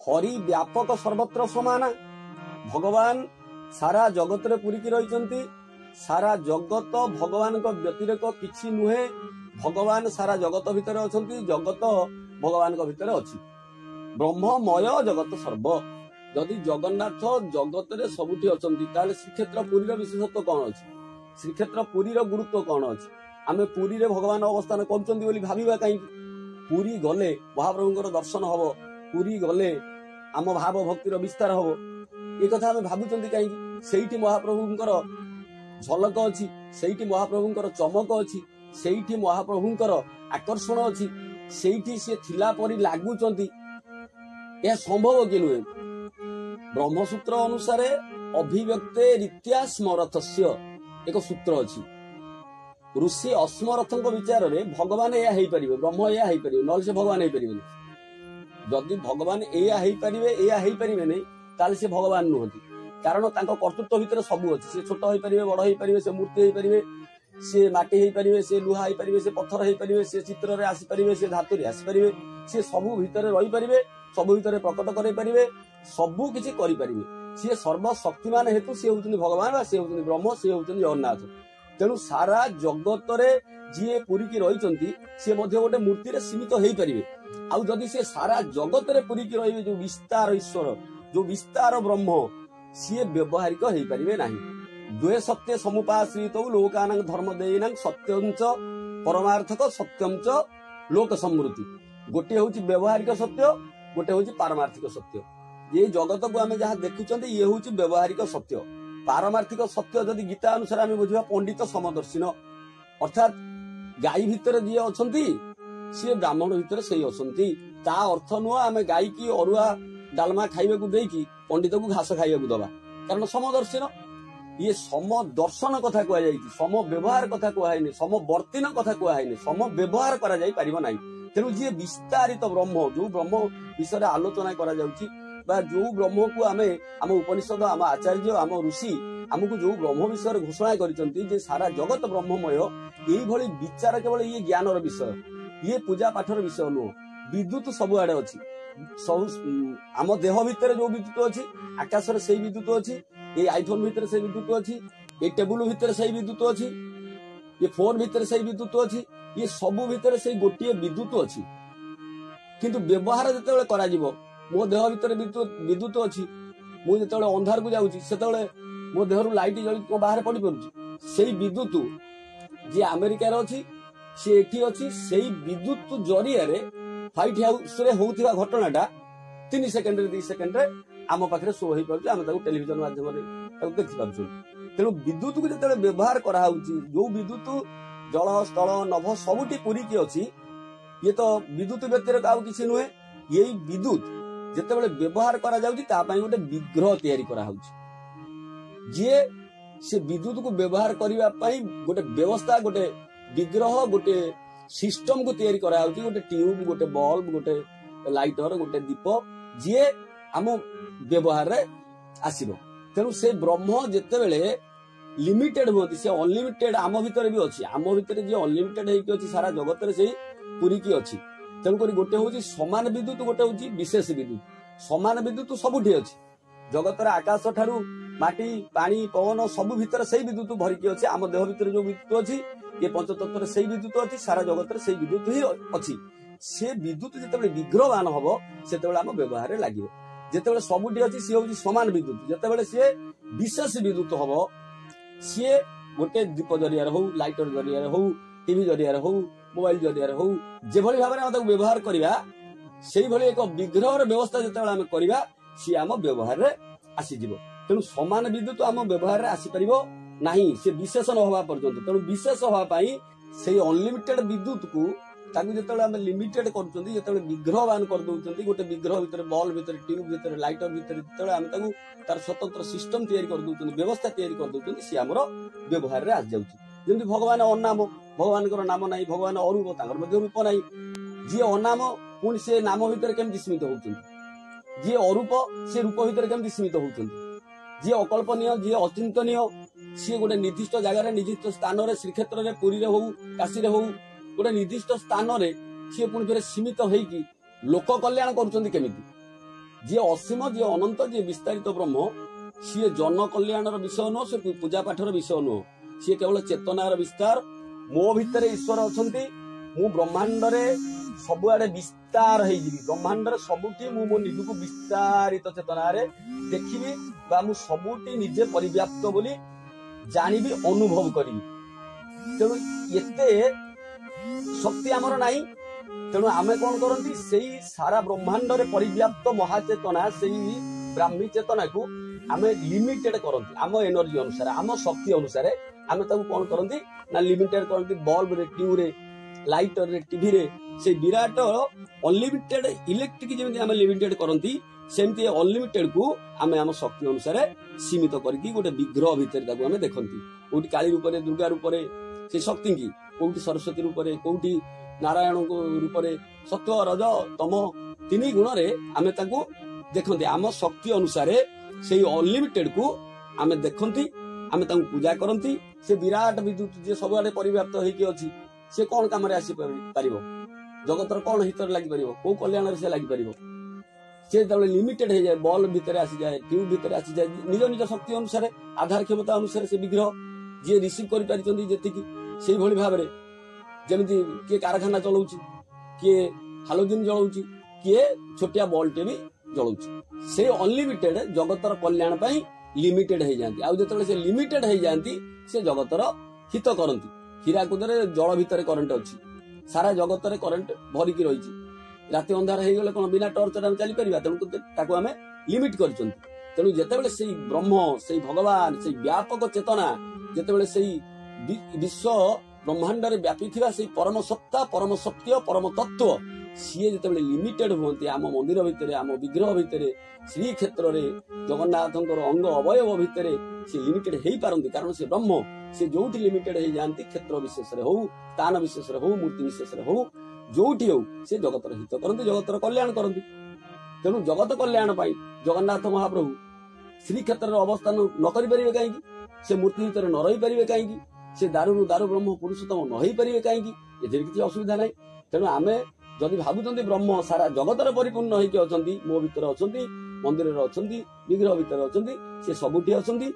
हरि व्यापक सर्वत्र समान भगवान सारा जगत रे पूरी की रही सारा जगत भगवान को व्यतिरेक किछि नुहे भगवान सारा जगत भितर अछंती जगत भगवान को भितर अछि ब्रह्ममय जगत सर्व जदि जगन्नाथ जगत रे सबुठी अछंती ताले श्रीक्षेत्र पुरी रो विशेषत्व कोन अछि श्रीक्षेत्र पुरी रो गुरुत्व कोन अछि आमे पुरी रे भगवान अवस्थान करछंती बोली भाबिबा काई पुरी गले महाप्रभुଙ୍କର दर्शन हबो पुरी गले आम भाव भक्तिर विस्तार हबो ए कथा आमे भाबुचंती काई सेठी महाप्रभुଙ୍କର झलक अछि सेठी महाप्रभुଙ୍କର चमक अछि सेठी महाप्रभुଙ୍କର आकर्षण अछि सेठी से थिला परि लागुचंती यह संभव कि नुहे ब्रह्मसूत्र अनुसार अभिव्यक्ते रीत्या स्मरथस्य एक सूत्र अछि ऋषि अस्मरथଙ୍କ विचार भगवान या ब्रह्म या न से भगवान जदि भगवान या ताले से भगवान नुहति कारण तांको कर्तृत्व भितर सबू अछि से छोट होई परिबे बड़ होई परिबे से मूर्ति होई परिबे से माटी होई परिबे से लुहा होई परिबे से पत्थर होई परिबे से चित्र रे आसी परिबे से धातु रे आसी परिबे से सबू भितर रही परिबे सबू भितर प्रकट करै परिबे सबू किछि करि परिबे से सर्वशक्तिमान हेतु से होउछन भगवान से होउछन ब्रह्म से होउछन जगन्नाथ तेणु सारा जगत रे जी पुरी की रही सी गोटे मूर्ति रे सीमित हो पारे आउ जदि से सारा जगत रे पुरी की रही जो विस्तार ईश्वर जो विस्तार ब्रह्म सी व्यवहारिक हो पारे ना द्वे सत्य समुपाश्रित लोकानां धर्म देयिनां सत्यं च परमार्थक सत्यं च लोक समृद्धि गोटे हूँ व्यवहारिक सत्य गोटे हूँ पारमार्थिक सत्य ये जगत को आम जहाँ देखुं ये हूँ व्यवहारिक सत्य पारमार्थिक सत्य जदि गीता अनुसार आम बुझा पंडित समदर्शिन अर्थात गाई भितर जी अच्छा सी ब्राह्मण भितर से अच्छा ता अर्थ नुह आम गाई की अरुआ डालमा खाइबा देकी पंडित को घास खाइबा दबा कारण समदर्शिन ये सम दर्शन कथा कहु सम व्यवहार कथा कहनी समवर्तीन कथा कहनी सम व्यवहार करा जाई परिबो नाही तेणु जी विस्तारित ब्रह्म जो ब्रह्म विषय आलोचना करा जाउची बा जो ब्रह्म को आमे आम उपनिषद आम आचार्य आम ऋषि आमको जो ब्रह्म विषय घोषणा करिसंती जे सारा जगत ब्रह्ममय एई भली विचार केवल ये ज्ञान विषय ये पूजा पाठर विषय नुह विद्युत सब आड़े अच्छी सब आम देह भितर जो विद्युत अच्छी आकाश से विद्युत अच्छी ये आईफोन भितर से विद्युत अच्छी ये टेबुल भितर से विद्युत अच्छी ये फोन भितर से विद्युत अच्छी ये सबू भितर से गोटे विद्युत अच्छी किंतु व्यवहार जिते करा जिवो मो देह भितर विद्युत अच्छी मुझे अंधार को जाऊँगी से मो देह लाइट जल बाहर पड़ पारुची से विद्युत जी अमेरिकार अच्छी सी एठी अच्छी से विद्युत जरिया व्हाइट हाउस रे होउथिबा घटनाटा 3 सेकेंड 2 सेकेंड आम पाखे शो हो पार्टी आम टेलीविजन माध्यम देखी पार्छु तेणु विद्युत को जो व्यवहार करा जो विद्युत जल स्थल नभ सबुठी पूरी की अच्छी ये तो विद्युत व्यतिरेक आउ किसी नुहे यही विद्युत जिते व्यवहार करा गोटे विग्रह तैयारी करा जी से विद्युत को व्यवहार करने गोटे व्यवस्था गोटे विग्रह गोटे सिस्टम को तैयारी करा गोटे ट्यूब गोटे बल्ब गोटे लाइटर गोटे दीप जी आम व्यवहार रे आसीबो तेणु से ब्रह्म जिते लिमिटेड होती से अनलिमिटेड आम भितर भी अच्छी आम भितर जी अनलिमिटेड होती सारा जगत से पूरी की अच्छी तेणुक गोटे हूँ समान विद्युत गोटे हूँ विशेष विद्युत समान विद्युत सबुठी अच्छी जगत आकाश ठारू माटी पानी पवन सबू भितर से विद्युत भरिकी अच्छी आम देह भितर जो विद्युत अच्छी ये पंचतत्व से विद्युत अच्छी सारा जगत से विद्युत ही अच्छी से विद्युत जिते विग्रहवान हम से आम व्यवहार लगे जिते सबुठी अच्छी सी हूँ समान विद्युत जिते सी विशेष विद्युत हम सी गोटे दीप जरिया हो लाइटर जरिया हो टीवी जरिया हो मोबाइल जरिया हो जो भाव में व्यवहार करवा से एक विग्रह व्यवस्था जो करवा सी आम व्यवहार आसीज तेणु समान विद्युत आम व्यवहार आसीपर ना सी विशेष न हवा पर्यंत तेणु विशेष हाँपाई से अनलिमिटेड विद्युत को जो लिमिटेड कर विग्रहवान कर दौरान गोटे विग्रह भितर बल्ब भितर ट्यूब भितर लाइटर भितर जो तार स्वतंत्र सिस्टम तैयारी कर दौरान व्यवस्था तैयारी कर दौरान सी आम व्यवहार आसी जाऊँगी जमी भगवान अनाम भगवान नाम ना भगवान अरूप रूप ना जी अनाम पुणी से नाम भितर केमती सीमित होती जी अरूप से रूप भितर केमती सीमित होती जी अकल्पनीय जी अचिंतनीय सी गोटे निर्दिष्ट जगार निर्दिष्ट स्थान में श्रीक्षेत्र में पुरी हो काशी हो गोटे निर्दिष्ट स्थान में सी पुणी थे सीमित होगी लोक कल्याण करुँच जी असीम जी अनंत जी विस्तारित ब्रह्म सी जन कल्याणर विषय नुह से पूजा पाठर विषय नुह सी केवल चेतनार विस्तार मो भितर ईश्वर अच्छा मु ब्रह्मांड सबुआडे विस्तार ब्रह्मांड सबुठी मो निजको विस्तारित चेतनार देखी मु सबुठी निजे परिव्याप्त बोली जानी अनुभव करी तेणु एते शक्ति आमर नाई तेणु आमे कौन करती से सारा ब्रह्मांड रे परिव्याप्त महाचेतना से ब्राह्मी चेतना को आमे लिमिटेड करती आम एनर्जी अनुसार आम शक्ति अनुसार आमे ताको कौन करती ना लिमिटेड करती बल्ब रे ट्यूब रे लाइटर रे टीवी रे से विराट अनलिमिटेड इलेक्ट्रिक जेमती आमे लिमिटेड करती सेमती अनलिमिटेड को आमे आम शक्ति अनुसार सीमित करके गोटे विग्रह भितर ताको आमे देखंती कोठी काली रूप रे दुर्गा रूप रे से शक्ति की कोठी सरस्वती रूप रे कोठी नारायण रूप रे सत्व रज तम तीन गुण रे आमे ताको देखंती आम शक्ति अनुसार से अनलिमिटेड को आमे देखंती आमे ताको पूजा करंती से विराट विद्युत जे सबआडे परिव्याप्त होइकी अछि से कोन काम रे आसी परिबो जगतर कोन हितर लागि परिबो को कल्याण रे से लागि परिबो से तबले लिमिटेड हो जाए बल्ब भितर आसी जाए ट्यूब भितर आसी जाए निज निज शक्ति अनुसार आधार क्षमता अनुसार से विग्रह जी रिसीव कर पारिचंदी जेतिकी सेही भली भाबरे जेमिति के कारखाना चलाउची के हालोजिन जलाउची के छोटिया बल्बटे भी जलाउची से अनलिमिटेड जगतर कल्याण पई लिमिटेड हो जाती आउ जेतबेले से लिमिटेड हो जाती से जगतर हित करंती हीराकुदरे जल भितर करंट अछि सारा जगतर करंट भरिकी रहिछि राति अंधार हो गले कोन बिना टर्च रे चली परिबा तेणु ताको आमे लिमिट करचंती तेणु जेतेबेले सेही ब्रह्म सेही भगवान सेही व्यापक चेतना जेतेबेले सेही विश्व ब्रह्मांड रे व्यापी थिबा सेही परम सत्ता परम सत्य परम तत्व सीए जेतेबेले लिमिटेड हुंती आम मंदिर भितर आम विग्रह भितर श्री क्षेत्र रे जगन्नाथंकर अंग अवयव भितर से लिमिटेड हेई पारंती कारण से ब्रह्म से जोठी लिमिटेड हेई जानती क्षेत्र विशेष रे हो स्थान विशेष रे हो मूर्ति विशेष रे हो जोठी हो से जगतर हित करंती जगतर कल्याण करंती तेणु जगत कल्याण पाई जगन्नाथ महाप्रभु श्री क्षेत्र अवस्थान न करि परिबे काहेकि से मूर्ति भितर न रही परिबे काहेकि से दारू दारू ब्रह्म पुरुषोत्तम न होई परिबे काहेकि एथिर किछि असुविधा नै तेणु आमे जदि भाबुचंदी ब्रह्म सारा जगतर परिपूर्ण होइके अछंती मो भितर अछंती मंदिर रे अछंती विग्रह भितर अछंती से सबुठी अछंती